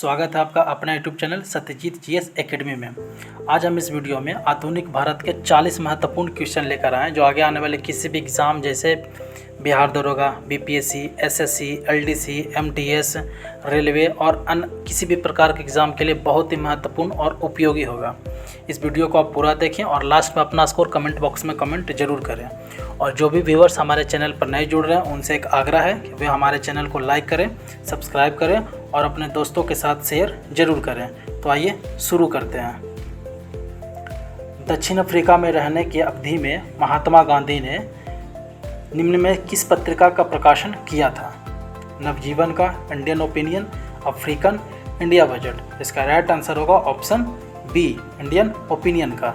स्वागत है आपका अपना YouTube channel Satyajit GS academy में। आज हम इस वीडियो में आधुनिक भारत के 40 महत्वपूर्ण क्वेश्चन लेकर आए हैं जो आगे आने वाले किसी भी एग्ज़ाम जैसे बिहार दरोगा, BPSC, SSC, LDC, MTS, railway और अन्य किसी भी प्रकार के एग्ज़ाम के लिए बहुत ही महत्वपूर्ण और उपयोगी होगा। इस वीडियो को आप पूरा देखें और लास्ट में अपना स्कोर कमेंट बॉक्स में कमेंट जरूर करें। और जो भी व्यूअर्स हमारे चैनल पर नए जुड़ रहे हैं उनसे एक आग्रह है कि वे हमारे चैनल को लाइक करें, सब्सक्राइब करें और अपने दोस्तों के साथ शेयर जरूर करें। तो आइए शुरू करते हैं। दक्षिण अफ्रीका में रहने की अवधि में महात्मा गांधी ने निम्न में किस पत्रिका का प्रकाशन किया था? नवजीवन का, Indian opinion, African, India budget. इसका राइट आंसर होगा ऑप्शन बी, इंडियन ओपिनियन का।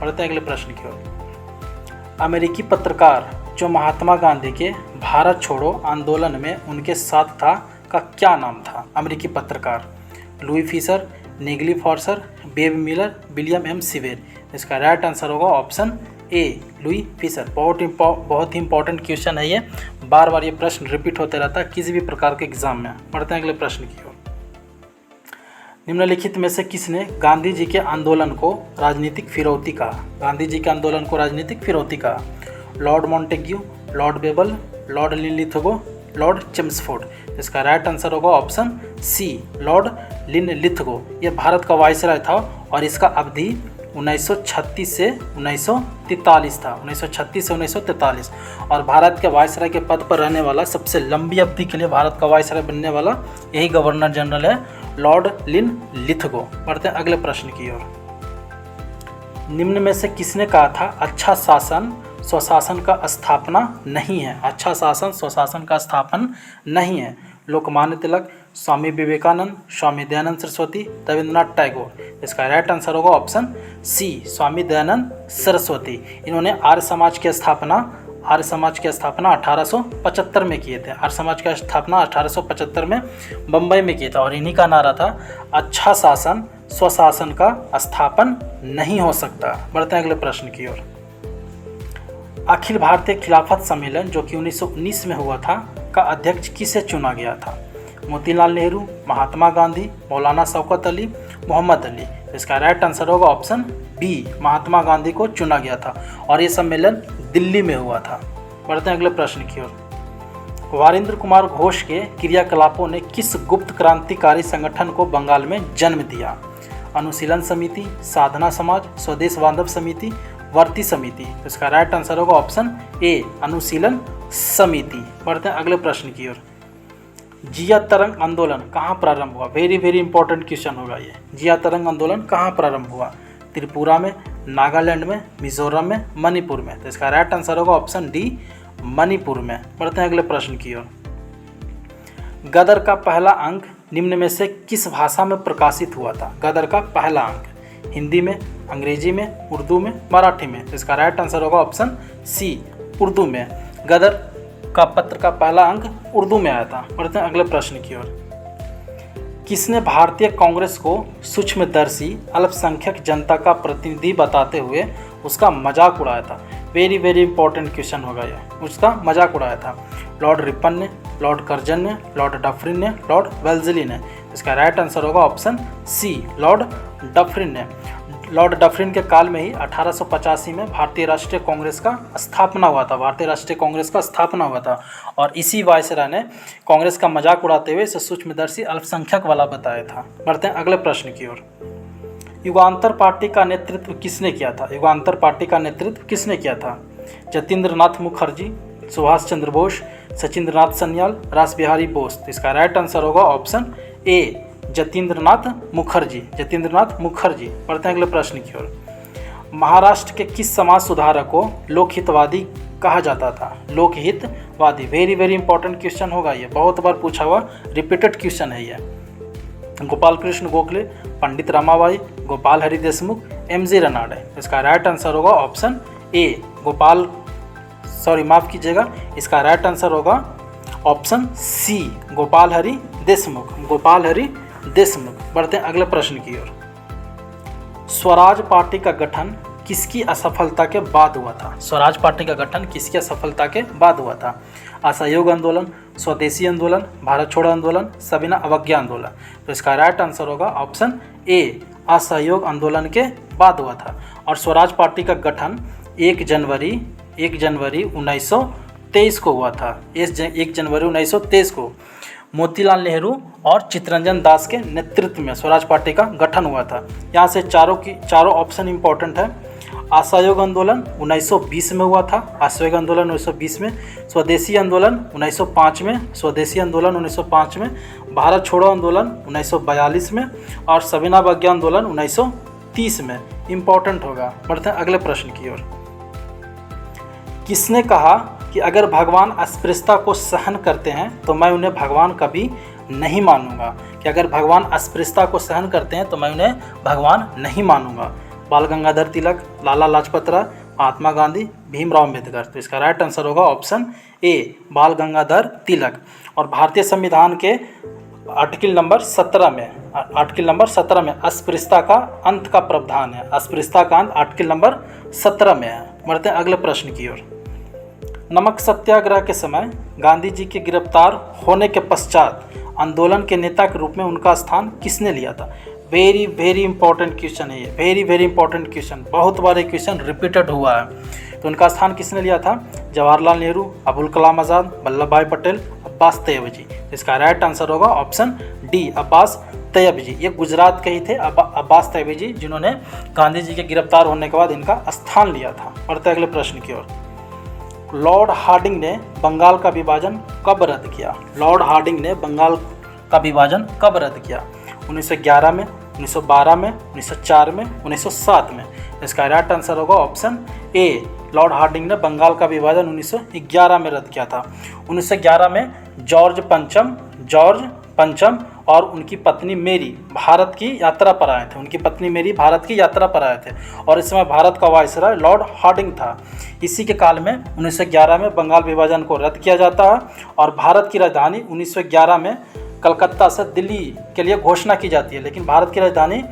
बढ़ते हैं अगले प्रश्न की ओर। अमेरिकी पत्रकार जो महात्मा गांधी के भारत छोड़ो आंदोलन में उनके साथ था का क्या नाम था? अमेरिकी पत्रकार Louis Fischer, Negley Farson, Webb Miller, William M सिवेर। इसका राइट आंसर होगा ऑप्शन ए, लुई फिशर। बहुत ही इंपॉर्टेंट क्वेश्चन है ये, बार बार ये प्रश्न रिपीट होते रहता है किसी भी प्रकार के एग्जाम में। बढ़ते हैं अगले प्रश्न की ओर। निम्नलिखित में से किसने गांधी जी के आंदोलन को राजनीतिक फिरौती कहा? गांधी जी के आंदोलन को राजनीतिक फिरौती कहा। Lord Montagu, Lord Wavell, Lord Linlithgow, Lord Chelmsford. इसका राइट आंसर होगा ऑप्शन सी, लॉर्ड लिनलिथगो। ये भारत का वायसराय था और इसका अवधि 1936 से 1943 था। 1936 से 1943 और भारत के वायसराय के पद पर रहने वाला सबसे लंबी अवधि के लिए भारत का वायसराय बनने वाला यही गवर्नर जनरल है, लॉर्ड लिनलिथगो। बढ़ते हैं अगले प्रश्न की ओर। निम्न में से किसने कहा था अच्छा शासन स्वशासन का स्थापना नहीं है? अच्छा शासन स्वशासन का स्थापन नहीं है। लोकमान्य तिलक, स्वामी विवेकानंद, स्वामी दयानंद सरस्वती, रविंद्रनाथ टैगोर। इसका राइट आंसर होगा ऑप्शन सी, स्वामी दयानंद सरस्वती। इन्होंने आर्य समाज की स्थापना 1875 में किए थे। आर्य समाज की स्थापना 1875 में बम्बई में किया था और इन्हीं का नारा था अच्छा शासन स्वशासन का स्थापन नहीं हो सकता। बढ़ते हैं अगले प्रश्न की ओर। अखिल भारतीय खिलाफत सम्मेलन जो कि 1919 में हुआ था का अध्यक्ष किसे चुना गया था? मोतीलाल नेहरू, महात्मा गांधी, मौलाना शौकत अली, मोहम्मद अली। इसका राइट आंसर होगा ऑप्शन बी, महात्मा गांधी को चुना गया था और ये सम्मेलन दिल्ली में हुआ था। बढ़ते हैं अगले प्रश्न की ओर। वारिंद्र कुमार घोष के क्रियाकलापों ने किस गुप्त क्रांतिकारी संगठन को बंगाल में जन्म दिया? अनुशीलन समिति, साधना समाज, स्वदेश बांधव समिति, वर्ती समिति। इसका राइट आंसर होगा ऑप्शन ए, अनुशीलन समिति। बढ़ते हैं अगले प्रश्न की ओर। जिया तरंग आंदोलन कहाँ प्रारंभ हुआ? वेरी इंपॉर्टेंट क्वेश्चन होगा ये। जिया तरंग आंदोलन कहाँ प्रारंभ हुआ? त्रिपुरा में, नागालैंड में, मिजोरम में, मणिपुर में। तो इसका राइट आंसर होगा ऑप्शन डी, मणिपुर में। बढ़ते हैं अगले प्रश्न की ओर। गदर का पहला अंक निम्न में से किस भाषा में प्रकाशित हुआ था? गदर का पहला अंक हिंदी में, अंग्रेजी में, उर्दू में, मराठी में। तो इसका राइट आंसर होगा ऑप्शन सी, उर्दू में। गदर का पत्र का पहला अंक उर्दू में आया था। बढ़ते हैं अगले प्रश्न की ओर। किसने भारतीय कांग्रेस को सूक्ष्मदर्शी अल्पसंख्यक जनता का प्रतिनिधि बताते हुए उसका मजाक उड़ाया था? वेरी इंपॉर्टेंट क्वेश्चन होगा ये। उसका मजाक उड़ाया था लॉर्ड रिपन ने, लॉर्ड कर्जन ने, लॉर्ड डफरिन ने, लॉर्ड वेल्जली ने। इसका राइट आंसर होगा ऑप्शन सी, लॉर्ड डफरिन ने। लॉर्ड डफरिन के काल में ही 1885 में भारतीय राष्ट्रीय कांग्रेस का स्थापना हुआ था। और इसी वायसराय ने कांग्रेस का मजाक उड़ाते हुए इसे सूक्ष्मदर्शी अल्पसंख्यक वाला बताया था। बढ़ते हैं अगले प्रश्न की ओर। युगांतर पार्टी का नेतृत्व किसने किया था? जतीन्द्र नाथ मुखर्जी, सुभाष चंद्र बोस, सचिंद्र नाथ सन्याल, रास बिहारी बोस। इसका राइट आंसर होगा ऑप्शन ए, जतीन्द्र नाथ मुखर्जी। बढ़ते हैं अगले प्रश्न की ओर। महाराष्ट्र के किस समाज सुधारक को लोकहितवादी कहा जाता था? लोकहितवादी। वेरी इंपॉर्टेंट क्वेश्चन होगा ये, बहुत बार पूछा हुआ रिपीटेड क्वेश्चन है ये। गोपाल कृष्ण गोखले, पंडित रमाबाई, गोपाल हरि देशमुख, एम.जी. रनाडे। इसका राइट आंसर होगा ऑप्शन ए, इसका राइट आंसर होगा ऑप्शन सी, गोपाल हरि देशमुख। बढ़ते हैं अगले प्रश्न की ओर। स्वराज पार्टी का गठन किसकी असफलता के बाद हुआ था? स्वराज पार्टी का गठन किसकी असफलता के बाद हुआ था? असहयोग आंदोलन, स्वदेशी आंदोलन, भारत छोड़ो आंदोलन, सविनय अवज्ञा आंदोलन। तो इसका राइट आंसर होगा ऑप्शन ए, असहयोग आंदोलन के बाद हुआ था। और स्वराज पार्टी का गठन 1 जनवरी 1923 को हुआ था। 1 जनवरी 1923 को मोतीलाल नेहरू और चित्तरंजन दास के नेतृत्व में स्वराज पार्टी का गठन हुआ था। यहाँ से चारों ऑप्शन इंपॉर्टेंट है। असहयोग आंदोलन 1920 में हुआ था, असहयोग आंदोलन 1920 में, स्वदेशी आंदोलन 1905 में, स्वदेशी आंदोलन 1905 में, भारत छोड़ो आंदोलन 1942 में और सविनय अवज्ञा आंदोलन 1930 में। इंपॉर्टेंट होगा। बढ़ते हैं अगले प्रश्न की ओर। किसने कहा कि अगर भगवान अस्पृश्यता को सहन करते हैं तो मैं उन्हें भगवान कभी नहीं मानूंगा? कि अगर भगवान अस्पृश्यता को सहन करते हैं तो मैं उन्हें भगवान नहीं मानूंगा। बाल गंगाधर तिलक, लाला लाजपत राय, महात्मा गांधी, भीमराव अम्बेडकर। तो इसका राइट आंसर होगा ऑप्शन ए, बाल गंगाधर तिलक। और भारतीय संविधान के आर्टिकल नंबर 17 में अस्पृश्यता का अंत का प्रावधान है। अस्पृश्यता का अंत आर्टिकल नंबर 17 में है। बढ़ते हैं अगले प्रश्न की ओर। नमक सत्याग्रह के समय गांधी जी के गिरफ्तार होने के पश्चात आंदोलन के नेता के रूप में उनका स्थान किसने लिया था? वेरी इंपॉर्टेंट क्वेश्चन है ये, वेरी इंपॉर्टेंट क्वेश्चन। बहुत बार ये क्वेश्चन रिपीटेड हुआ है। तो उनका स्थान किसने लिया था? जवाहरलाल नेहरू, अबुल कलाम आज़ाद, वल्लभ भाई पटेल, अब्बास तैयब जी। इसका राइट आंसर होगा ऑप्शन डी, अब्बास तैयब जी। ये गुजरात के ही थे अब्बास तैयब जी, जिन्होंने गांधी जी के गिरफ्तार होने के बाद इनका स्थान लिया था। बढ़ते अगले प्रश्न की ओर। लॉर्ड हार्डिंग ने बंगाल का विभाजन कब रद्द किया? लॉर्ड हार्डिंग ने बंगाल का विभाजन कब रद्द किया? 1911 में, 1912 में, 1904 में, 1907 में। इसका राइट आंसर होगा ऑप्शन ए, लॉर्ड हार्डिंग ने बंगाल का विभाजन 1911 में रद्द किया था। 1911 में जॉर्ज पंचम और उनकी पत्नी मेरी भारत की यात्रा पर आए थे। उनकी पत्नी मेरी भारत की यात्रा पर आए थे और इस समय भारत का वायसराय लॉर्ड हार्डिंग था। इसी के काल में 1911 में बंगाल विभाजन को रद्द किया जाता है और भारत की राजधानी 1911 में कलकत्ता से दिल्ली के लिए घोषणा की जाती है, लेकिन भारत की राजधानी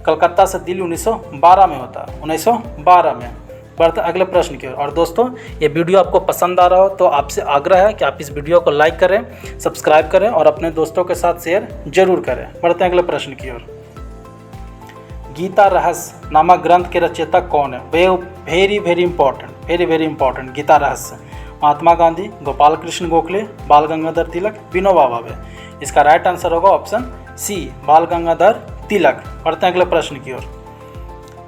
कलकत्ता से दिल्ली 1912 में होता है। 1912 में। बढ़ते अगले प्रश्न की ओर। और दोस्तों, ये वीडियो आपको पसंद आ रहा हो तो आपसे आग्रह है कि आप इस वीडियो को लाइक करें, सब्सक्राइब करें और अपने दोस्तों के साथ शेयर जरूर करें। बढ़ते हैं अगले प्रश्न की ओर। गीता रहस्य नामक ग्रंथ के रचयिता कौन है? Very important. गीता रहस्य। महात्मा गांधी, गोपाल कृष्ण गोखले, बाल गंगाधर तिलक, विनोबा भावे। इसका राइट आंसर होगा ऑप्शन सी, बाल गंगाधर तिलक। बढ़ते हैं अगले प्रश्न की ओर।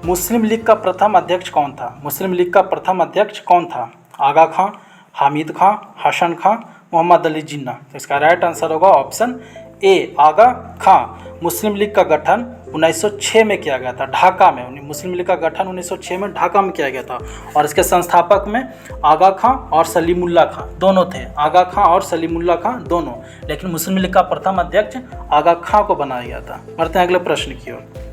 मुस्लिम लीग का प्रथम अध्यक्ष कौन था? मुस्लिम लीग का प्रथम अध्यक्ष कौन था? आगा खां, हामिद खां, हसन खां, मोहम्मद अली जिन्ना। तो इसका राइट आंसर होगा option A, Aga Khan. Muslim League का गठन 1906 में किया गया था, ढाका में। मुस्लिम लीग का गठन 1906 में ढाका में किया गया था और इसके संस्थापक में आगा खां और सलीमुल्लाह खां दोनों थे। आगा खां और सलीमुल्लाह खां दोनों, लेकिन मुस्लिम लीग का प्रथम अध्यक्ष आगा खां को बनाया गया था। बढ़ते हैं अगले प्रश्न की ओर।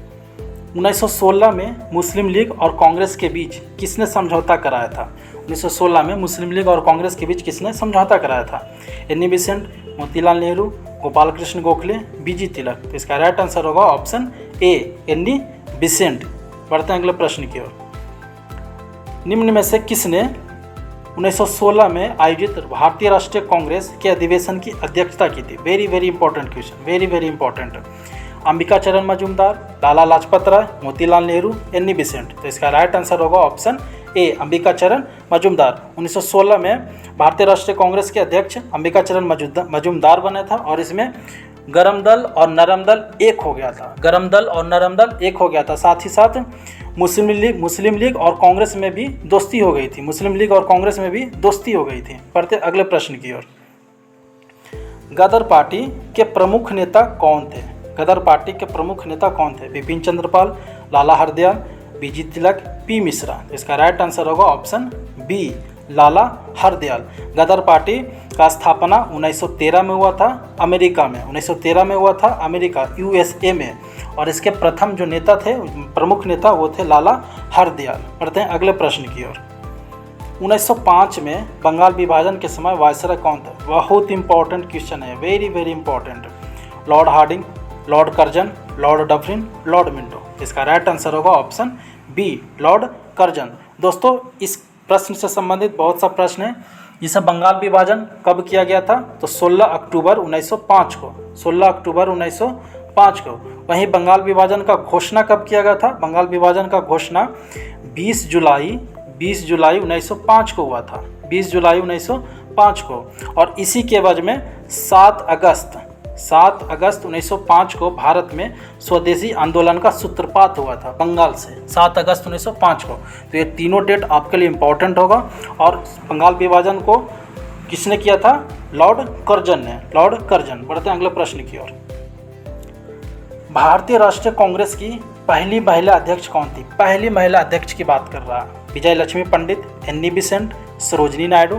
1916 में मुस्लिम लीग और कांग्रेस के बीच किसने समझौता कराया था? 1916 में मुस्लिम लीग और कांग्रेस के बीच किसने समझौता कराया था? एनी बेसेंट, मोतीलाल नेहरू, गोपाल कृष्ण गोखले, बीजी तिलक। तो इसका राइट आंसर होगा ऑप्शन ए, एनी बेसेंट। बढ़ते हैं अगले प्रश्न की ओर। निम्न में से किसने 1916 में आयोजित भारतीय राष्ट्रीय कांग्रेस के अधिवेशन की अध्यक्षता की थी? Very important question, very important. Ambika चरण मजूमदार, लाला लाजपत राय, मोतीलाल नेहरू, एनी बेसेंट। तो इसका राइट आंसर होगा ऑप्शन ए, अंबिका चरण मजूमदार। 1916 में भारतीय राष्ट्रीय कांग्रेस के अध्यक्ष अंबिका चरण मजूमदार बने था और इसमें गरम दल और नरम दल एक हो गया था। गरम दल और नरम दल एक हो गया था। साथ ही साथ मुस्लिम लीग और कांग्रेस में भी दोस्ती हो गई थी। मुस्लिम लीग और कांग्रेस में भी दोस्ती हो गई थी। बढ़ते अगले प्रश्न की ओर। गदर पार्टी के प्रमुख नेता कौन थे? गदर पार्टी के प्रमुख नेता कौन थे? बिपिन चंद्रपाल, लाला हरदयाल, बीजी तिलक, पी मिश्रा। इसका राइट आंसर होगा ऑप्शन बी, लाला हरदयाल। गदर पार्टी का स्थापना 1913 में हुआ था अमेरिका में। 1913 में हुआ था अमेरिका, यूएसए में। और इसके प्रथम जो नेता थे, प्रमुख नेता, वो थे लाला हरदयाल। बढ़ते हैं अगले प्रश्न की ओर। 1905 में बंगाल विभाजन के समय वायसराय कौन था? बहुत इंपॉर्टेंट क्वेश्चन है, very important. Lord Hardinge, Lord Curzon, Lord Dufferin, Lord Minto. इसका राइट आंसर होगा ऑप्शन बी, लॉर्ड कर्जन। दोस्तों इस प्रश्न से संबंधित बहुत सा प्रश्न है। जिसे बंगाल विभाजन कब किया गया था, तो 16 अक्टूबर 1905 को, 16 अक्टूबर 1905 को। वहीं बंगाल विभाजन का घोषणा कब किया गया था, बंगाल विभाजन का घोषणा 20 जुलाई 1905 को हुआ था, 20 जुलाई 1905 को। और इसी के एवज में 7 अगस्त 1905 को भारत में स्वदेशी आंदोलन का सूत्रपात हुआ था बंगाल से, 7 अगस्त 1905 को। तो ये तीनों डेट आपके लिए इम्पोर्टेंट होगा। और बंगाल विभाजन को किसने किया था, लॉर्ड कर्जन ने, लॉर्ड कर्जन। बढ़ते हैं अगले प्रश्न की ओर। भारतीय राष्ट्रीय कांग्रेस की पहली महिला अध्यक्ष कौन थी, पहली महिला अध्यक्ष की बात कर रहा है। विजय लक्ष्मी पंडित, एनी बेसेंट, सरोजिनी नायडू,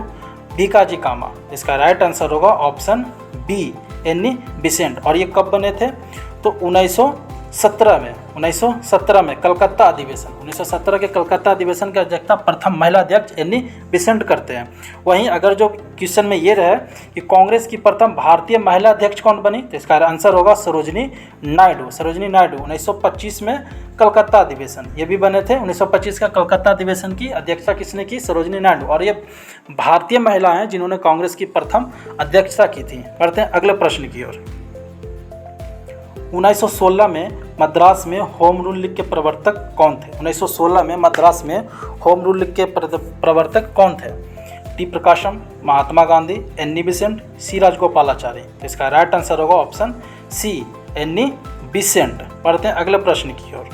भीकाजी कामा। इसका राइट आंसर होगा ऑप्शन बी, एनी बेसेंट। और ये कब बने थे, तो 1917 में कलकत्ता अधिवेशन, 1917 के कलकत्ता अधिवेशन की अध्यक्षता प्रथम महिला अध्यक्ष एनी बेसेंट करते हैं। वहीं अगर जो क्वेश्चन में ये रहे कि कांग्रेस की प्रथम भारतीय महिला अध्यक्ष कौन बनी, तो इसका आंसर होगा सरोजिनी नायडू, सरोजिनी नायडू। 1925 में कलकत्ता अधिवेशन ये भी बने थे। 1925 का कलकत्ता अधिवेशन की अध्यक्षता किसने की, सरोजिनी नायडू। और ये भारतीय महिला हैं जिन्होंने कांग्रेस की प्रथम अध्यक्षता की थी। बढ़ते हैं अगले प्रश्न की ओर। 1916 में मद्रास में होम रूल लीग के प्रवर्तक कौन थे, 1916 में मद्रास में होम रूल लीग के प्रवर्तक कौन थे। टी प्रकाशम, महात्मा गांधी, एनी बेसेंट, सी राजगोपालाचारी। तो इसका राइट आंसर होगा ऑप्शन सी, एनी बेसेंट। पढ़ते हैं अगले प्रश्न की ओर।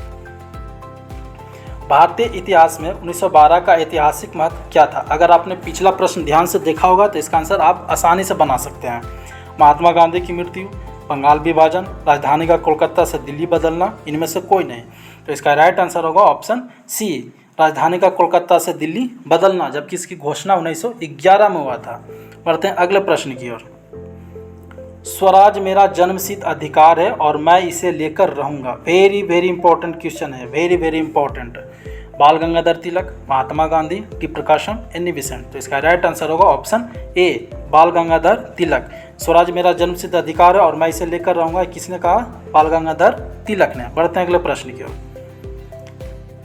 भारतीय इतिहास में 1912 का ऐतिहासिक महत्व क्या था। अगर आपने पिछला प्रश्न ध्यान से देखा होगा तो इसका आंसर आप आसानी से बना सकते हैं। महात्मा गांधी की मृत्यु, बंगाल विभाजन, राजधानी का कोलकाता से दिल्ली बदलना, इनमें से कोई नहीं। तो इसका राइट आंसर होगा ऑप्शन सी, राजधानी का कोलकाता से दिल्ली बदलना, जबकि इसकी घोषणा 1911 में हुआ था। बढ़ते हैं अगले प्रश्न की ओर। स्वराज मेरा जन्मसिद्ध अधिकार है और मैं इसे लेकर रहूंगा। वेरी वेरी इंपॉर्टेंट क्वेश्चन है, वेरी वेरी इंपॉर्टेंट। बाल गंगाधर तिलक, महात्मा गांधी, टी प्रकाशम, एनी बेसेंट। तो इसका राइट आंसर होगा ऑप्शन ए, बाल गंगाधर तिलक। स्वराज मेरा जन्मसिद्ध अधिकार है और मैं इसे लेकर रहूंगा, किसने कहा, बाल गंगाधर तिलक ने। बढ़ते हैं अगले प्रश्न की ओर।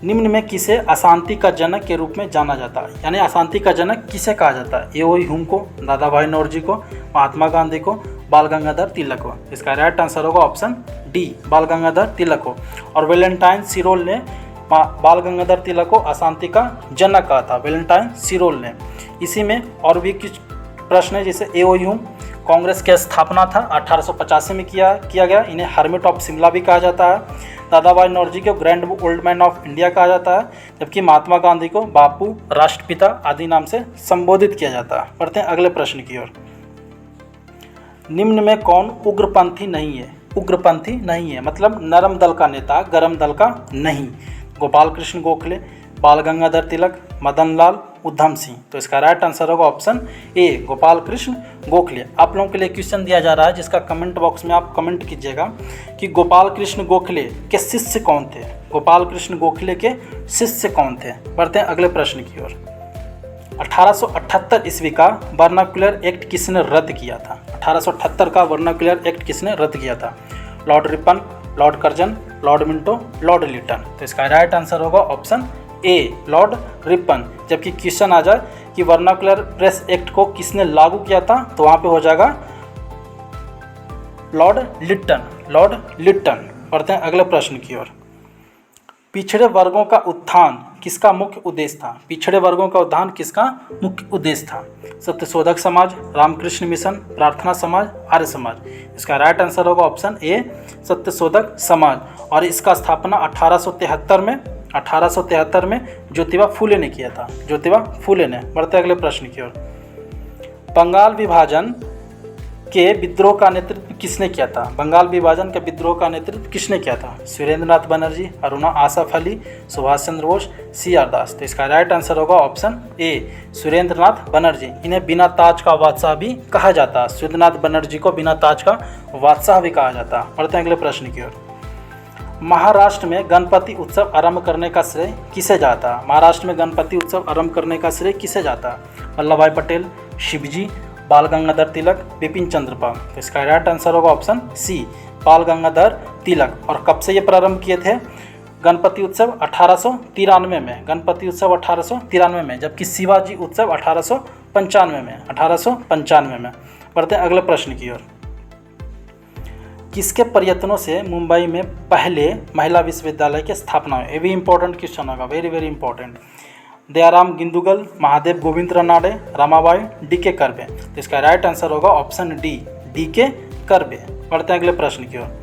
निम्न में किसे अशांति का जनक के रूप में जाना जाता है, यानी अशांति का जनक किसे कहा जाता है। एओई हुम को, दादा भाई नौरोजी को, महात्मा गांधी को, बाल गंगाधर तिलक को। इसका राइट आंसर होगा ऑप्शन डी, बाल गंगाधर तिलक को। और वैलेंटाइन सिरोल ने बाल गंगाधर तिलक को अशांति का जनक कहा था, वैलेंटाइन सिरोल ने। इसी में और भी कुछ प्रश्न है, जैसे एओई हुम कांग्रेस की स्थापना था 1885 में किया गया, इन्हें हर्मिट ऑफ शिमला भी कहा जाता है। दादा भाई नौरोजी को grand old man of India कहा जाता है, जबकि महात्मा गांधी को बापू, राष्ट्रपिता आदि नाम से संबोधित किया जाता है। बढ़ते हैं अगले प्रश्न की ओर। निम्न में कौन उग्रपंथी नहीं है, उग्रपंथी नहीं है मतलब नरम दल का नेता, गरम दल का नहीं। गोपाल कृष्ण गोखले, बाल गंगाधर तिलक, मदन लाल, उधम सिंह। तो इसका राइट आंसर होगा ऑप्शन ए, गोपाल कृष्ण गोखले। आप लोगों के लिए क्वेश्चन दिया जा रहा है जिसका कमेंट बॉक्स में आप कमेंट कीजिएगा कि गोपाल कृष्ण गोखले के शिष्य कौन थे, गोपाल कृष्ण गोखले के शिष्य कौन थे। बढ़ते हैं अगले प्रश्न की ओर। 1878 ईस्वी का वर्नाक्युलर एक्ट किसने रद्द किया था, 1878 का वर्नाक्युलर एक्ट किसने रद्द किया था। Lord Ripon, Lord Curzon, Lord Minto, Lord Lytton. तो इसका राइट आंसर होगा ऑप्शन ए, लॉर्ड रिपन। जबकि क्वेश्चन आ जाए कि वर्नाक्युलर प्रेस एक्ट को किसने लागू किया था, तो वहां पे हो जाएगा लॉर्ड लिटन, लॉर्ड लिटन। बढ़ते हैं अगले प्रश्न की ओर। पिछड़े वर्गों का उत्थान किसका मुख्य उद्देश्य था, पिछड़े वर्गों का उत्थान किसका मुख्य उद्देश्य था। सत्यशोधक समाज, रामकृष्ण मिशन, प्रार्थना समाज, आर्य समाज। इसका राइट आंसर होगा ऑप्शन ए, सत्यशोधक समाज। और इसका स्थापना 1873 में ज्योतिबा फूले ने किया था, ज्योतिबा फूले ने। बढ़ते अगले प्रश्न की ओर। बंगाल विभाजन के विद्रोह का नेतृत्व किसने किया था, बंगाल विभाजन के विद्रोह का नेतृत्व किसने किया था। सुरेंद्रनाथ बनर्जी, अरुणा आसफ अली, सुभाष चंद्र बोस, सी आर दास। तो इसका राइट आंसर होगा ऑप्शन ए, सुरेंद्रनाथ बनर्जी। इन्हें बिना ताज का बादशाह भी कहा जाता है, सुरेंद्रनाथ बनर्जी को बिना ताज का बादशाह भी कहा जाता है। बढ़ते हैं अगले प्रश्न की ओर। महाराष्ट्र में गणपति उत्सव आरंभ करने का श्रेय किसे जाता है, महाराष्ट्र में गणपति उत्सव आरंभ करने का श्रेय किसे जाता है। वल्लभ भाई पटेल, शिवजी, बाल गंगाधर तिलक, बिपिन चंद्र पाल। तो इसका राइट आंसर होगा ऑप्शन सी, बाल गंगाधर तिलक। और कब से ये प्रारंभ किए थे, गणपति उत्सव 1893 में, गणपति उत्सव 1893 में, जबकि शिवाजी उत्सव 1895 में, 1895 में। बढ़ते हैं अगले प्रश्न की ओर। किसके प्रयत्नों से मुंबई में पहले महिला विश्वविद्यालय की स्थापना हुई? ये भी इंपॉर्टेंट क्वेश्चन होगा, वेरी वेरी इंपॉर्टेंट। दयाराम गिंदुगल, महादेव गोविंद रनाडे, रमाबाई, डी.के. करबे। तो इसका राइट आंसर होगा ऑप्शन डी, डी.के. करबे। बढ़ते हैं अगले प्रश्न की ओर।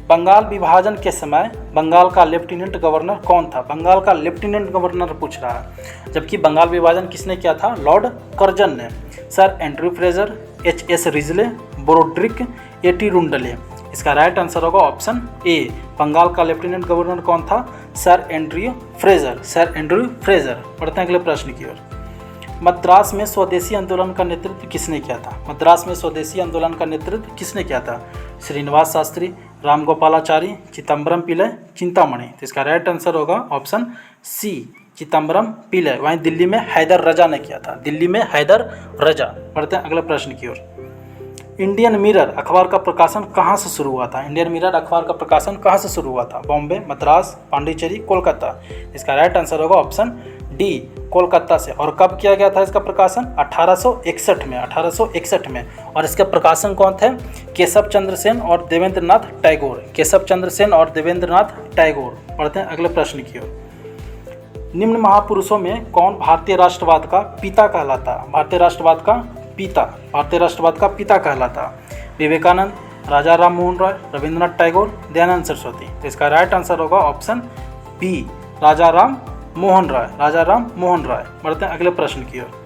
बंगाल विभाजन के समय बंगाल का लेफ्टिनेंट गवर्नर कौन था? बंगाल का लेफ्टिनेंट गवर्नर पूछ रहा है, जबकि बंगाल विभाजन किसने किया था? लॉर्ड कर्जन ने। Sir Andrew Fraser, H S. Risley, Brodrick, A T. Rundle. इसका राइट आंसर होगा ऑप्शन ए। बंगाल का लेफ्टिनेंट गवर्नर कौन था? Sir Andrew Fraser, sir Andrew Fraser. बढ़ते हैं अगले प्रश्न की ओर। मद्रास में स्वदेशी आंदोलन का नेतृत्व किसने किया था? मद्रास में स्वदेशी आंदोलन का नेतृत्व किसने किया था? श्रीनिवास शास्त्री, राम गोपालाचारी, चिदम्बरम पिल्लई, चिंतामणि। तो इसका राइट आंसर होगा ऑप्शन सी, चिदम्बरम पिल्लई। वहीं दिल्ली में हैदर रजा ने किया था, दिल्ली में हैदर रजा। बढ़ते हैं अगले प्रश्न की ओर। इंडियन मिरर अखबार का प्रकाशन कहाँ से शुरू हुआ था? इंडियन मिरर अखबार का प्रकाशन कहाँ से शुरू हुआ था? बॉम्बे, मद्रास, पांडिचेरी, कोलकाता। इसका राइट आंसर होगा ऑप्शन डी, कोलकाता से। और कब किया गया था इसका प्रकाशन? 1861 में, 1861 में। और इसके प्रकाशन कौन थे? केशव चंद्र सेन और देवेंद्र नाथ टैगोर, केशव चंद्र सेन और देवेंद्र नाथ टैगोर। पढ़ते हैं अगले प्रश्न की ओर। निम्न महापुरुषों में कौन भारतीय राष्ट्रवाद का पिता कहलाता? भारतीय राष्ट्रवाद का पिता, भारतीय राष्ट्रवाद का पिता कहलाता? विवेकानंद, राजा राम मोहन राय, रविंद्रनाथ टैगोर, दयानंद सरस्वती। तो इसका राइट आंसर होगा ऑप्शन बी, राजा राम मोहन राय, राजा राम मोहन राय। बढ़ते हैं अगले प्रश्न की ओर।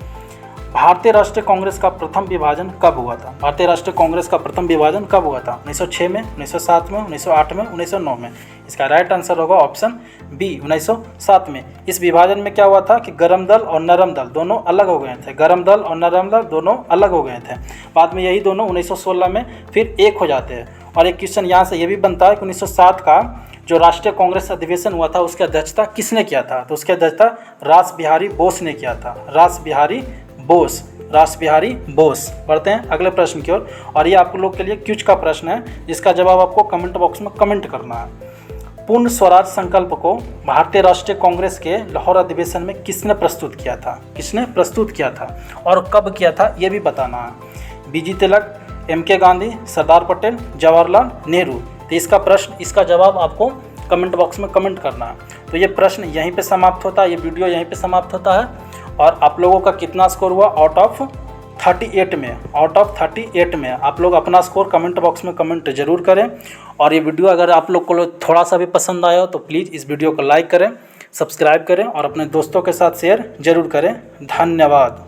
भारतीय राष्ट्रीय कांग्रेस का प्रथम विभाजन कब हुआ था? भारतीय राष्ट्रीय कांग्रेस का प्रथम विभाजन कब हुआ था? 1906 में, 1907 में, 1908 में, 1909 में। इसका राइट आंसर होगा ऑप्शन बी, 1907 में। इस विभाजन में क्या हुआ था कि गरम दल और नरम दल दोनों अलग हो गए थे, गरम दल और नरम दल दोनों अलग हो गए थे। बाद में यही दोनों 1916 में फिर एक हो जाते हैं। और एक क्वेश्चन यहाँ से ये भी बनता है कि 1907 का जो राष्ट्रीय कांग्रेस अधिवेशन हुआ था उसकी अध्यक्षता किसने किया था? तो उसकी अध्यक्षता रास बिहारी बोस ने किया था, रास बिहारी बोस, रास बिहारी बोस। बढ़ते हैं अगले प्रश्न की ओर। और ये आप लोग के लिए क्विज का प्रश्न है, जिसका जवाब आपको कमेंट बॉक्स में कमेंट करना है। पूर्ण स्वराज संकल्प को भारतीय राष्ट्रीय कांग्रेस के लाहौर अधिवेशन में किसने प्रस्तुत किया था? किसने प्रस्तुत किया था और कब किया था ये भी बताना है। बीजी तिलक, एम.के. गांधी, सरदार पटेल, जवाहरलाल नेहरू। तो इसका प्रश्न, इसका जवाब आपको कमेंट बॉक्स में कमेंट करना है। तो ये प्रश्न यहीं पे समाप्त होता है, ये वीडियो यहीं पे समाप्त होता है। और आप लोगों का कितना स्कोर हुआ आउट ऑफ 38 में? आउट ऑफ 38 में आप लोग अपना स्कोर कमेंट बॉक्स में कमेंट जरूर करें। और ये वीडियो अगर आप लोग को थोड़ा सा भी पसंद आया हो तो प्लीज़ इस वीडियो को लाइक करें, सब्सक्राइब करें और अपने दोस्तों के साथ शेयर जरूर करें। धन्यवाद।